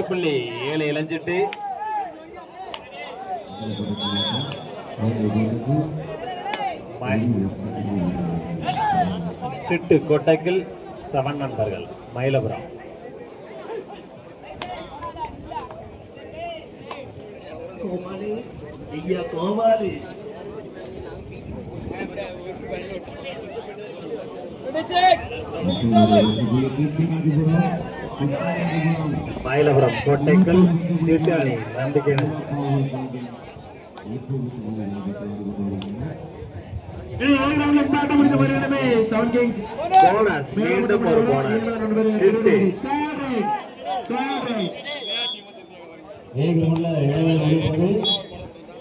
புள்ளி 7 இழஞ்சிட்டு சிட்டு கொட்டைக்கில் 7 நண்பர்கள் மயிலபுரம். மயிலபுரம் கொட்டைக்கல் தீட்டாளி நம்பிக்கை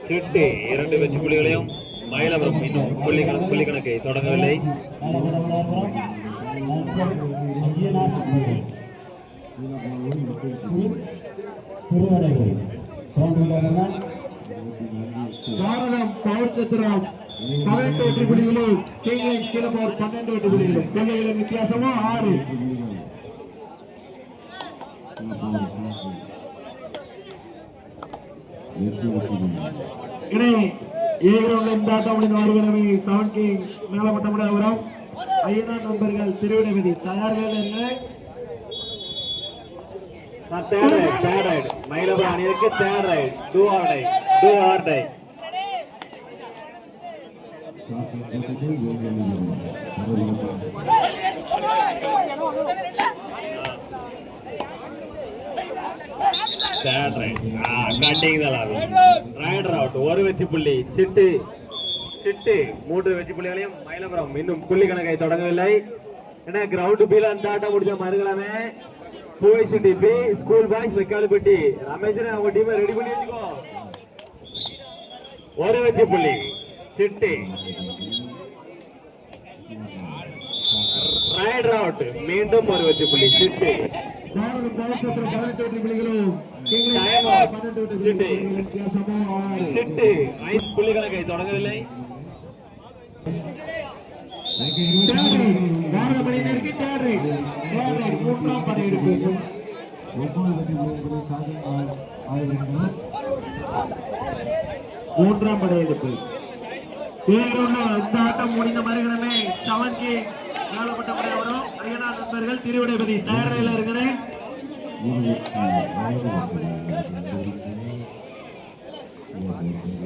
சிட்டு 2 வெற்றி புள்ளிகளையும் மயிலபுரம் இன்னும் புள்ளி கணக்கை தொடங்கவில்லை. பாரதம் பவர் சத்திரம் 18 வெற்றி புள்ளிகளும் கிங்லைன்ஸ் கீழப்போர் 12 வெற்றி புள்ளிகளும் பிள்ளைகளின் வித்தியாசமா 6. இந்த ஆட்டம் முடிந்த வருகிறவை 7 கிங்ஸ் மேலமட்டமுடையவரம் ஐயனா நண்பர்கள் திருவிடமதி தயார்கள் என்ன மயிலபுரம் அணியிற்கு third raid do or die. ஒரு வெற்றி புள்ளி சிட்டு 3 வெற்றி புள்ளிகளையும் மயிலபுரம் இன்னும் புள்ளி கணக்கை தொடங்கவில்லை. ஏன்னா கிரவுண்ட் பீல அந்த ஆட்டம் முடிஞ்ச மறுகலாமே பூவைசிட்டி பி ஸ்கூல் பாய்ஸ் வெக்காலுப்பட்டி ரமேஷன் அவங்க டீமை ரெடி பண்ணி வச்சுக்கோ. ஒரு வெற்றி புள்ளி சிட்டு. ரைடர் அவுட் மீண்டும் ஒரு வெற்றி புள்ளி சிட்டு. சிட்டு 5 புள்ளி கணக்கை தொடங்கவில்லை. மூன்றாம் படையெடுப்பு இந்த ஆட்டம் முடிந்த மறுகணமே 7 கிங்ஸ் மேலப்பட்டமுடையவரும் ஐயனா நண்பர்கள் திருவிடைபதி தயார் நிலையில் இருக்கிறேன்.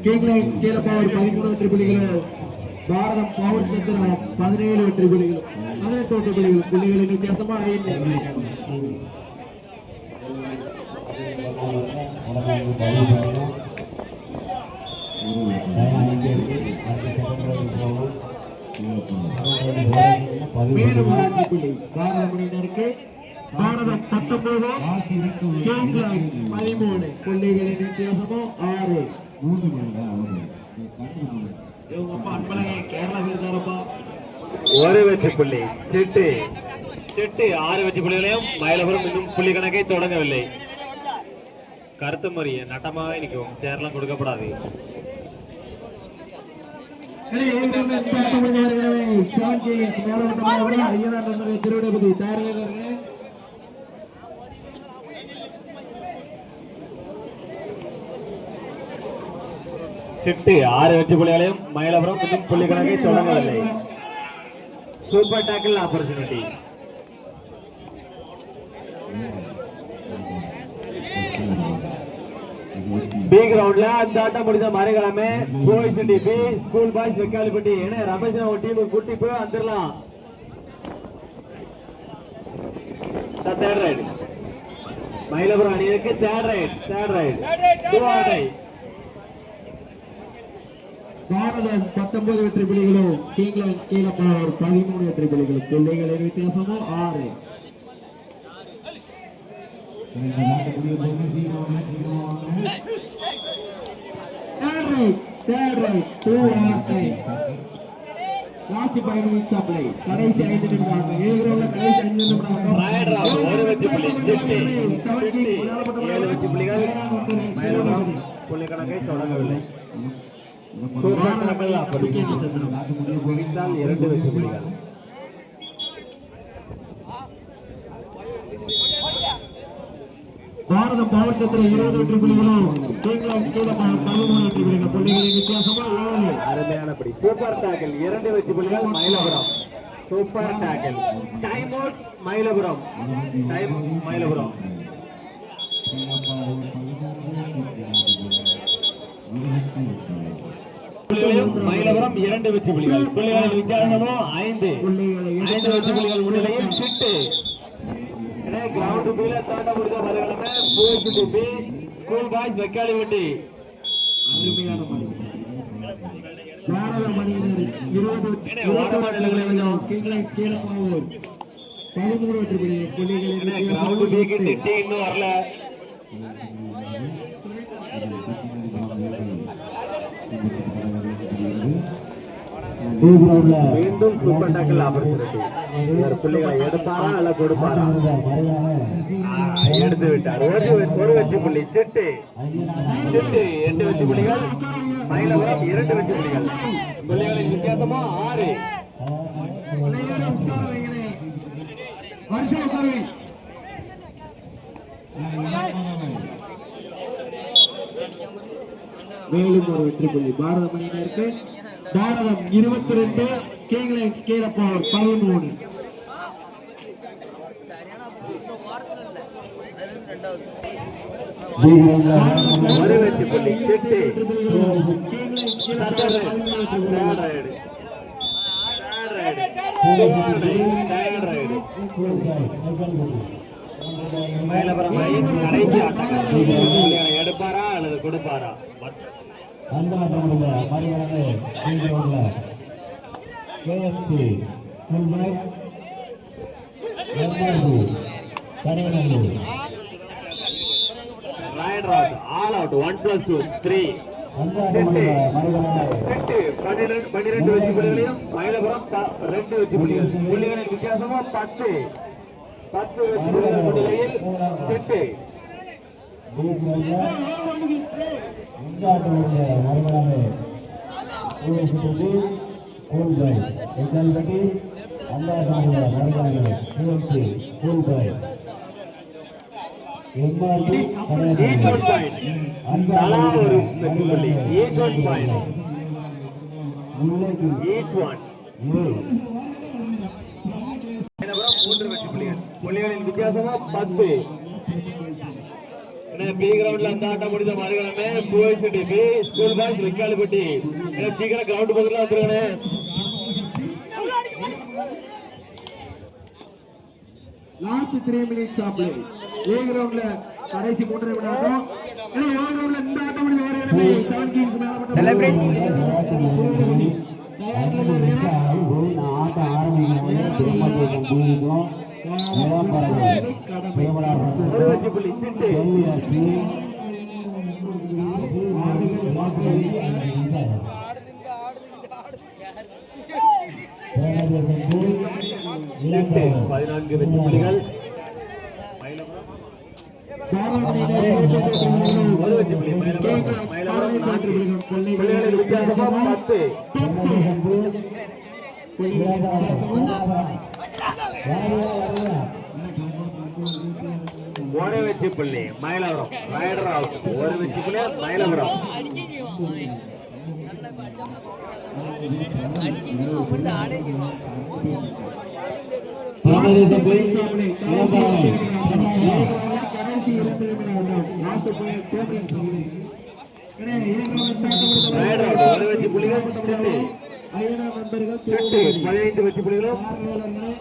கிங்லைன்ஸ் கீழப்போர் 13 வெற்றி புள்ளிகளும் பாரதம் பவர் சத்திரம் 17 வெற்றி புள்ளிகளும் 18 வெற்றி புள்ளிகளும் புள்ளிகளின் வித்தியாசமா 5. பாரதம் 19 கிங்லைன்ஸ் 13 புள்ளிகளின் வித்தியாசமோ 6. ஒரு வெற்றி புள்ளி சிட்டு 6 வெற்றி புள்ளிகளையும் மயிலபுரம் இன்னும் புள்ளி கணக்கை தொடங்கவில்லை. கருத்து மறிய நட்டமாக நிற்கும் சேர்லாம் கொடுக்கப்படாது. திருவிடைபதி தயாரில் சிட்டு 6 வெற்றி புள்ளிகளையும் மயிலபுரம் இன்னும் புள்ளி கணக்கை தொடங்கவில்லை. Super tackle opportunity. பி கிரவுண்ட்ல அந்த ஆட்டம் முடிந்த மறுகலாமே பூவைசிட்டி பி ஸ்கூல் பாய்ஸ் வெக்காலிப்பட்டி ஏன்னா ரமேஷ் அவங்க டீமுக்கு கூட்டி போய் வந்துடலாம். தேர்ட் ரைட் மயிலபுரம் அணியிற்கு தேர்ட் ரைட் பாரதம் 19 வெற்றி புள்ளிகளும் கிங்லைன்ஸ் கீழப்போர் 13 வெற்றி புள்ளிகளும் புள்ளிகளின் வித்தியாசமோ 6. லாஸ்ட் 5 மினிட்ஸ் அப்ளை கடைசி 5 நிமிடம் ஏ கிரவுண்ட்ல கடைசி 5 நிமிடம் ராயட் ராவ் ஒரு வெற்றி புள்ளி சிட்டி சிட்டி 7 வெற்றி புள்ளிகள் மயிலபுரம் புள்ளி கணக்கை தொடங்கவில்லை சூப்பர் டாக்கல் அப்படி முடிந்தால் 2 வெற்றி புள்ளிகள் பாரத பவர் சத்திர 20 வெற்றி புள்ளிகளும் கிங்லாந்து ஸ்கூல் 13 வெற்றி புள்ளிகள் புள்ளிகளின் வித்தியாசமா 7 அருமையான படி சூப்பர் டாக்கல் 2 வெற்றி புள்ளிகள் Mayilapuram super tackle time out Mayilapuram time Mayilapuram Mayilapuram 2 வெற்றி புள்ளிகள் புள்ளிகளின் வித்தியாசமோ 5 வெற்றி புள்ளிகள் முன்னிலையில் சிட்டு கிரவுண்ட் பீல தாண்ட முடிஞ்ச மறுகளமே போயிட்டு பி ஸ்கூல் பாய்ஸ் வெக்காளி வண்டி அருமையான மணி பாரத மணியினர் 20 கிங்லாந்து ஸ்கூல் 13 வெற்றி புள்ளிகளின் கிரவுண்ட் பீக்கு திட்டி இன்னும் வரல மீண்டும் சூப்பர் டாக்கல் ஆப்பர்ச்சுனிட்டி பிள்ளைகளை எடுப்பாரா அல்ல கொடுப்பாரா எடுத்து விட்டார் ஒரு வெற்றி புள்ளி சிட்டு சிட்டு 8 வெற்றி புள்ளிகள் மயிலபுரம் 2 வெற்றி புள்ளிகள் பிள்ளைகளின் வித்தியாசமா 6 மேலும் ஒரு வெற்றி புள்ளி பாரத மணியினருக்கு பாரதம் 22 கிங்லாந்து ஸ்கேல் 13 ஒரு வெற்றி புள்ளி சிட்டு மயிலபுரம் கடைசி ஆட்டம் எடுப்பாரா அல்லது கொடுப்பாரா ஆல் அவுட் 1+2 3 12 வெற்றி புள்ளிகளையும் மயிலபுரம் 2 வெற்றி புள்ளிகள் புள்ளிகளின் வித்தியாசமா 10 வெற்றி புள்ளிகள் முன்னிலையில் சிட்டு தலா ஒரு வெற்றி புள்ளி each one point each one 3 வெற்றி புள்ளிகள் புள்ளிகளின் வித்தியாசமா 10 பி கிரவுண்ட்ல அந்த ஆட்டம் முடிஞ்ச மறுகிழமை புவசிட்டி பி ஸ்கூல் பாய்ஸ் வெக்காலிப்பட்டி சீக்கிரம் கிரவுண்ட் பக்கத்துல வந்துருக்கே லாஸ்ட் 3 மினிட்ஸ் ஆஃப் பிளே ஏ கிரவுண்ட்ல கடைசி 3 நிமிடம் ஏ கிரவுண்ட்ல இந்த ஆட்டம் முடிஞ்ச ஒரு இடமே 7 கிங்ஸ் மேல மட்டும் செலிப்ரேட் ஆட்ட ஆரம்பிக்கும் ஒரு வெற்றி புள்ளி சிட்டு சிட்டு 14 வெற்றி புள்ளிகள் ஒரு வெற்றி புள்ளி மயிலபுரம் 4 புள்ளிகளின் வித்தியாசமா 10 ஒரு வெற்றி புள்ளி மயிலபுரம் ரைடர் அவுட் ஒரு வெற்றி புள்ளி மயிலபுரம் ஒரு வெற்றி புள்ளிகள் 15 வெற்றி புள்ளிகளும்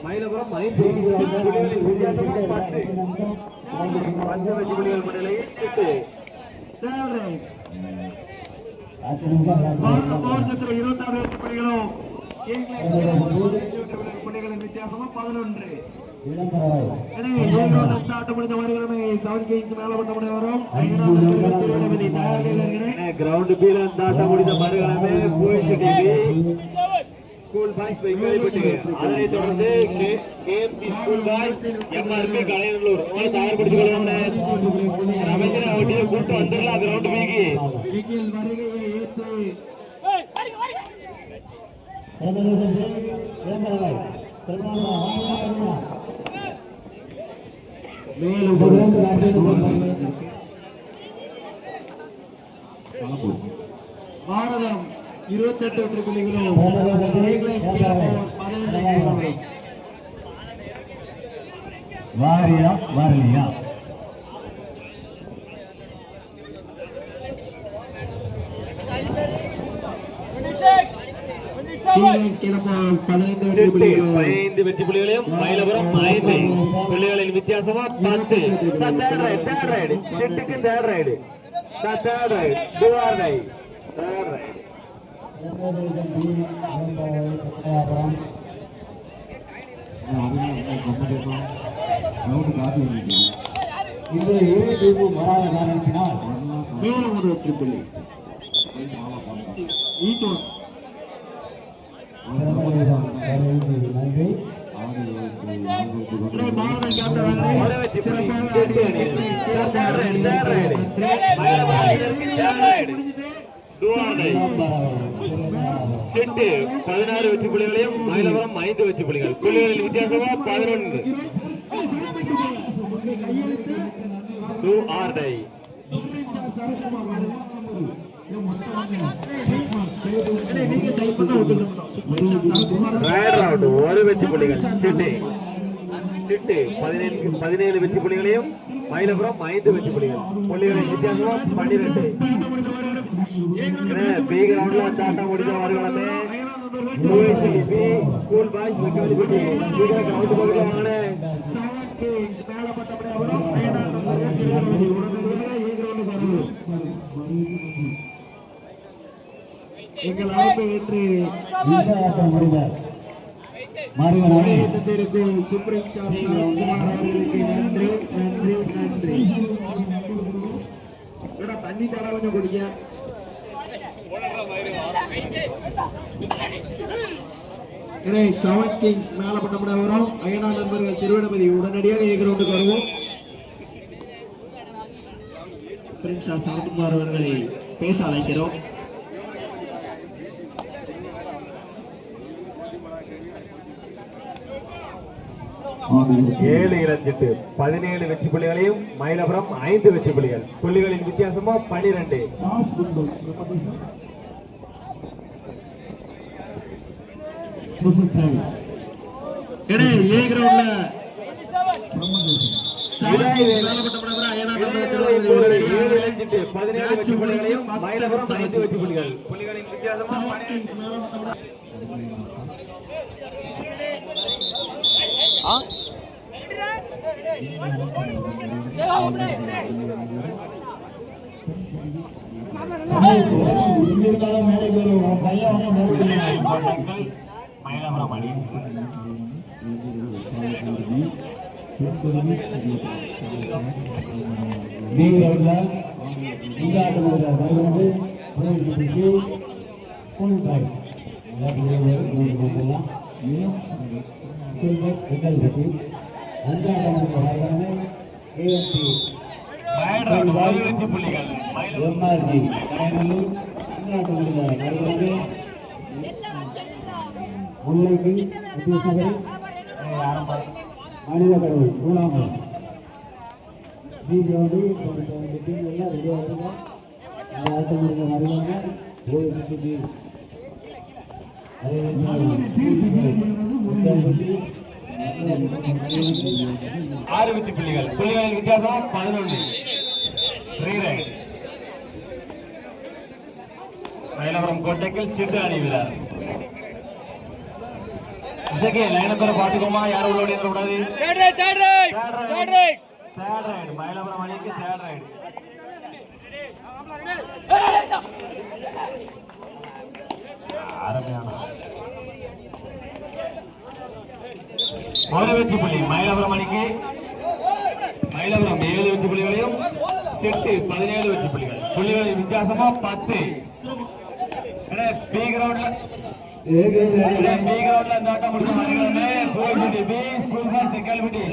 மயிலபுரம் 5 வெற்றி புள்ளிகள் முன்னிலையில் சிட்டு புள்ளிகளின் வித்தியாசமா 11 கிரவுண்ட் பீல தாட்ட முடிந்த மறுகிழமை ஸ்கூல் பாய்ஸ் வைக்கப்பட்டு அதனைத் தொடர்ந்து KMC school boys MRP Kalayanallur தயார்படுத்திக் கொள்வாங்க. ரமேந்திரன் அவட்டியை கூட்டு வந்துடலாம் கிரவுண்ட் வீங்கி வருகையை ஏற்று பாரதம் 28 வெற்றி புள்ளிகளும் வாரியா வரலையா பதினைந்து வெற்றி புள்ளிகளும் 15 வெற்றி புள்ளிகளையும் மயிலபுரம் 5 புள்ளிகளின் வித்தியாசமா 10. தேர்ட் ரைடு சிட்டுக்கு தேர்ட் ரைடு தேர்ட் ரைடு இந்த ஏழு தீர்வு வராத காரணத்தினால் மேலும் ஒரு வெற்றி புள்ளி ஈச்சோன் நன்றி. பாரதம் கேப்டன் ஒரு வெற்றி புள்ளி சிட்டு அணி. தேர்ட் ரைடு சிட்டு 16 வெற்றி புள்ளிகளையும் மயிலபுரம் 5 வெற்றி புள்ளிகள். புள்ளிகளின் வித்தியாசமா 11. Do or die. Rider out. ஒரு வெற்றி புள்ளிகள் சிட்டு 17 வெற்றி புள்ளிகளையும் மயிலபுரம் 5 வெற்றி புள்ளிகள். புள்ளிகளின் வித்தியாசமா 12. பி கிரவுண்ட்ல ஆட்டம் முடிஞ்ச வருகிறது. ஸ்கூல் பாய்ஸ் வைக்கப்பட்டு கிரவுண்ட் பகுதியில் வாங்கின எங்கள் அழைப்பை ஏற்று இருக்கும் சுப்ரீம் ஷாப் குமார் அவர்களுக்கு நன்றி நன்றி நன்றி. தண்ணி தட கொஞ்சம் குடிக்க. செவன் கிங்ஸ் மேல பட்டப்பட வரும். அயனா நண்பர்கள் திருவண்ணாமலை உடனடியாக கிரவுண்டுக்கு வருவோம். பிரின்ஸ் சரத்குமார் அவர்களை பேச அழைக்கிறோம். ஏழு இறஞ்சிட்டு 17 வெற்றி புள்ளிகளையும் மயிலபுரம் 5 வெற்றி புள்ளிகள். புள்ளிகளின் வித்தியாசமா 12. ஏ கிரவுண்ட்ல மயிலபுரம் 5 வெற்றி புள்ளிகள். புள்ளிகளின் வித்தியாசமா மயிலபுரம் அணி முல்லைக்கு மாநில கடவுள் மூணாமல் எல்லாம் ரெடியாக இருங்க. இந்த ஆட்டம் முடிஞ்ச வருவாங்க. ஆறு வெற்றி புள்ளிகள். புள்ளிகளின் வித்தியாசம் 11. மயிலபுரம் கோட்டைக்கில் சிட்டு அணி வீரர் லைன் நம்பர் பாத்துக்கோமா. யாரும் உள்ள கூடாது. மயிலபுரம் அணிக்கு தேர்ட் ரைடு. ஒரு வெற்றி புள்ளி மயிலபுரம் அணிக்கு. மயிலபுரம் 7 வெற்றி புள்ளிகளையும் சிட்டு 17 வெற்றி புள்ளிகள். புள்ளிகளின் வித்தியாசமா 10. பி கிரவுண்ட்ல கிரவுண்ட்ல அந்த ஆட்டம் முடிஞ்ச மறுகலாமே போய்கிட்டு பி ஸ்கூல் பாஸ் செக்கல்பிட்டி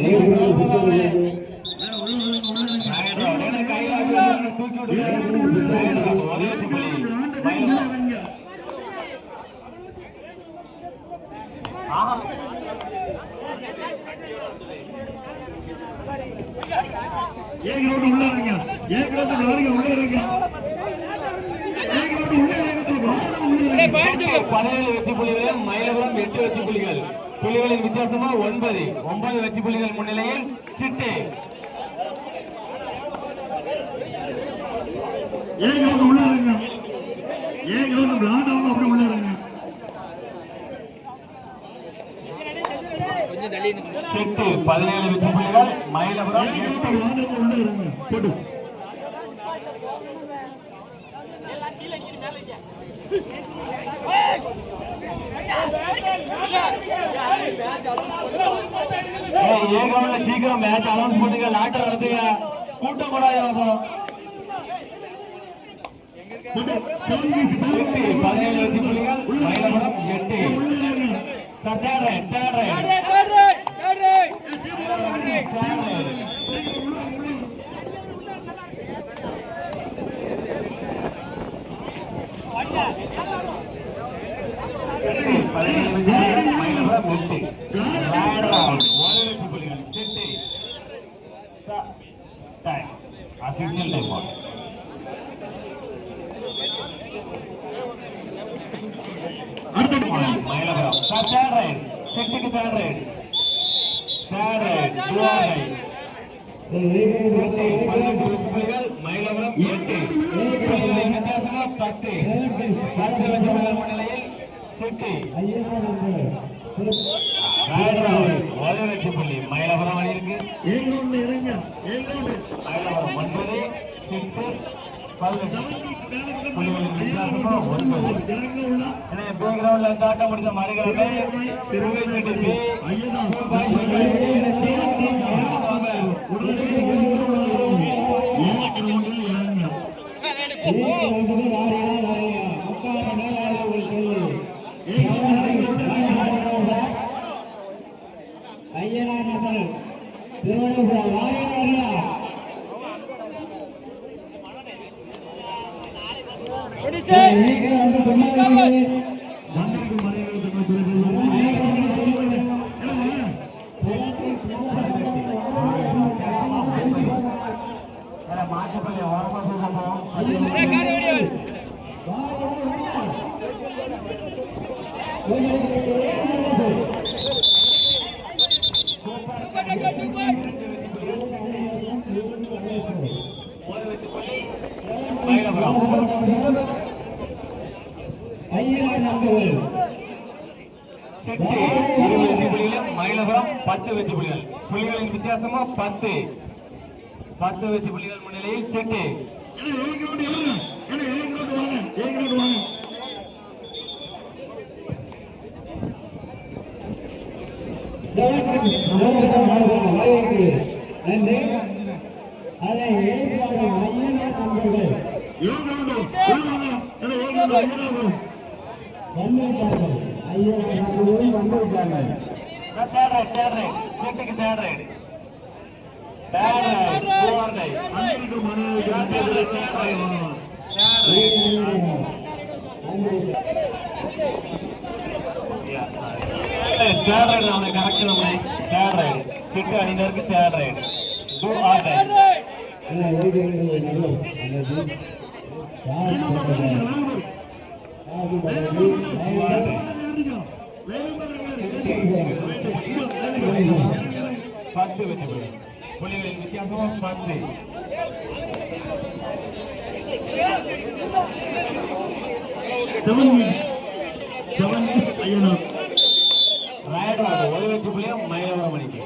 தூக்கி வெற்றி புள்ளிகள் மயிலபுரம் 8 வெற்றி புள்ளிகள் புள்ளிகளின் வித்தியாசமா 9 வெற்றி புள்ளிகள் முன்னிலையில் சிட்டு சிட்டு 17 வெற்றி புள்ளிகள் மயிலபுரம் 8 சீக்கிரம் மேட்ச் அனௌன்ஸ் பண்ணுங்க லாட்டர் நடத்துங்க கூட்டம் கூட 17 வெற்றி புள்ளிகள் மயிலபுரம் 10 வெற்றி புள்ளிகள் புள்ளிகளின் வித்தியாசமா 10 வெற்றி புள்ளிகள் முன்னிலையில் செட்டு சிட்டு அணியினருக்கு தேர்ட் ரைட் பத்து வெற்றி புள்ளிகளின் வித்தியாசம் 10 ஒரு வெற்றி புள்ளியும் மயிலபுரம் மணிக்கு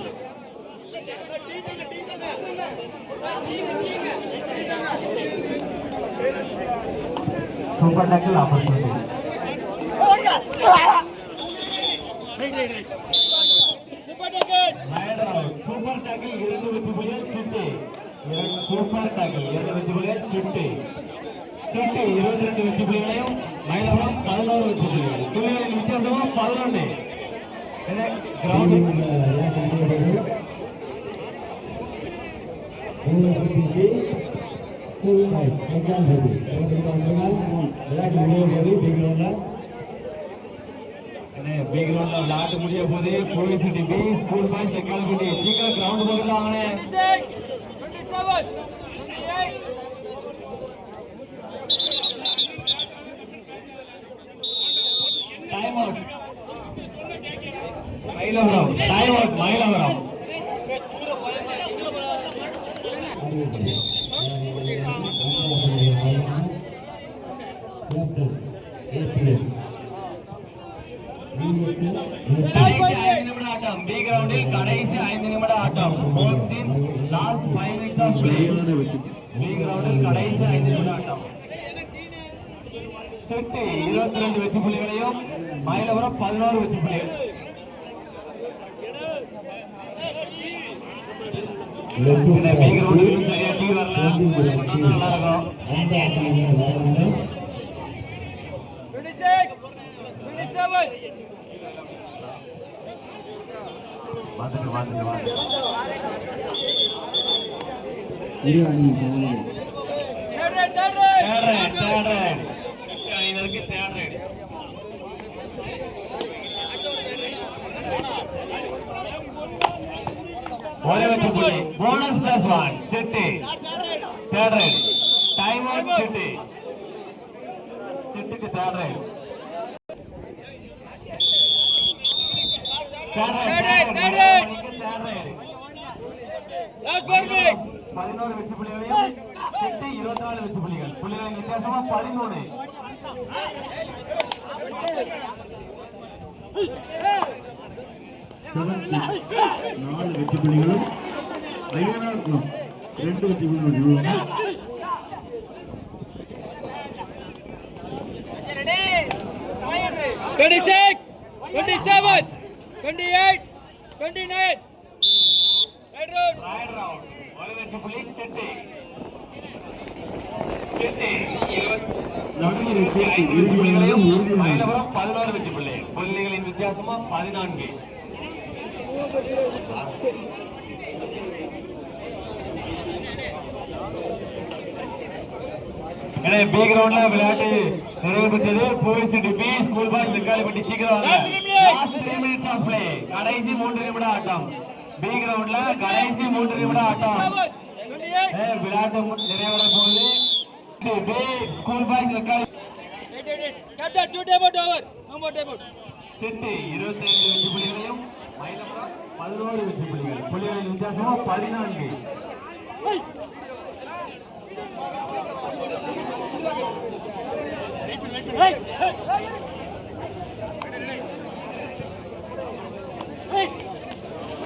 super tackle opportunity super tackle 2 வெற்றி புள்ளிகள் சுட்டு சூப்பர் டேக்கிள் 2 வெற்றி புள்ளிகள் சுட்டு சிட்டி 22 வெற்றி புள்ளிகளையும் மயிலபுரம் 11 வெற்றி புள்ளிகள். புள்ளிகளின் வித்தியாசமா 11. கிரவுண்ட் விளையாட்டு முடிய போது போயிட்டு பி ஸ்கூல் பாய்ஸ் கிளம்பிட்டு சீக்கிரம் கிரவுண்ட் போகலாங்கண்ணே. Time out Mayilapuram. Time out Mayilapuram. கடைசி 5 நிமிட ஆட்டம். பி கிரவுண்டில் கடைசி 5 நிமிட ஆட்டம். Last 5 minutes of play. B கிரவுண்டில் கடைசி 5 நிமிட ஆட்டம். சிட்டி 22 வெற்றி புள்ளிகளையும் மயிலபுரம் 11 வெற்றி புள்ளிகள். பி கிரவுண்டில் சரியா டீ வரல. நல்லா இருக்கும். இரு அணி போகுது. Bonus plus 1 city. Third raid. Time out city. சிட்டிக்கு third raid. Last ball break. 11 வெற்றி புள்ளிகளையும் சிட்டி 24 வெற்றி புள்ளிகள். புள்ளிகளின் வித்தியாசமா 13. நாலு வெற்றி புள்ளிகளும் 2 வெற்றி புள்ளிகளும். 26, 27, 28, 29. Right round. Right round. ஒரு வெற்றி புள்ளி சிட்டி. சிட்டி 25 வெற்றி புள்ளிகளையும் மயிலபுரம் 11 வெற்றி புள்ளி. புள்ளிகளின் வித்தியாசமா 14. எனவே பி கிரவுண்ட்ல விளையாட்டு நிறைவு பெற்றது. போய்சிட்டி பி ஸ்கூல் பாய்ஸ் லெக்காலிப்பட்டி சீக்கிரம் வாங்க. Last 3 minutes of play. கடைசி 3 நிமிட ஆட்டம். பி கிரவுண்ட்ல கடைசி 3 நிமிட ஆட்டம். விளையாட்டு நிறைவட போகுது. B school boys Lekkalipatti Captain, 2 time out over. No more time out. City 25 வெற்றி புள்ளிகளையும் மயிலபுரம் 11 வெற்றி புள்ளிகள். புள்ளிகளின் வித்தியாசமா 14.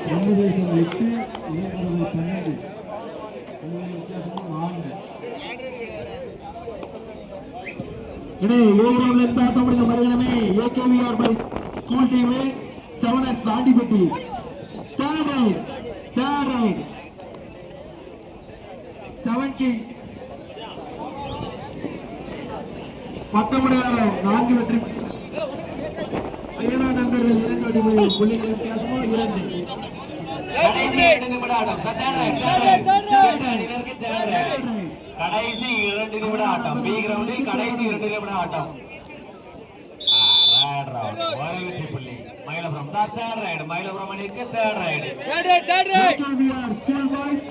தமிழகம் 8 இளைஞர்கள் 12 AKVR by school team 7x Sandipatti. Third right. 17 19 4 வெற்றி. ஐயனா நண்பர்கள் 2 வெற்றி புள்ளிகள் வித்தியாசமா 2. கடைசி 2 நிமிட ஆட்டம். கடைசி 2 நிமிட ஆட்டம். பி கிரவுண்டில் கடைசி 2 நிமிட ஆட்டம். ஒரு வெற்றி புள்ளி மயிலபுரம். Third raid. மயிலபுரம் அணிக்கு third raid. AKVR school boys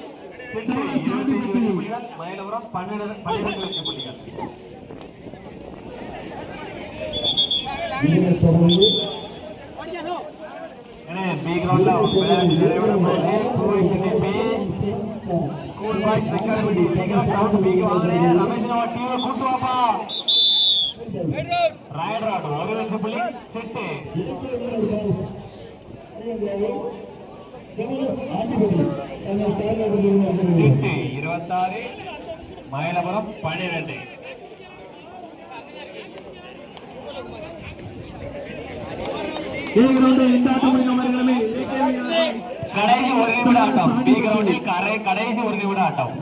7x Sandipatti. Mayilapuram 12 வெற்றி புள்ளிகள். பி கிரவுண்ட்ல விளையாட்டு நிறைவட போகுது. போய்சிட்டி பி ஸ்கூல் பாய்ஸ் லெக்காலிப்பட்டி சீக்கிரம் கிரவுண்ட் பிக்கு வாங்க. ரமேஷ் டீமை கூட்டு வாப்பா. ரைட் ராட் ஒரு வெற்றி புள்ளி சிட்டி. சிட்டி 26 மயிலபுரம் 12. இந்த ஆட்டம் முடிந்த மறுகளமே கடைசி 1 நிமிட ஆட்டம். பி கிரவுண்டில் கடைசி 1 நிமிட ஆட்டம்.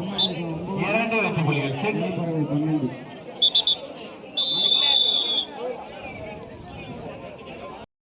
2 வெற்றி புள்ளிகள்.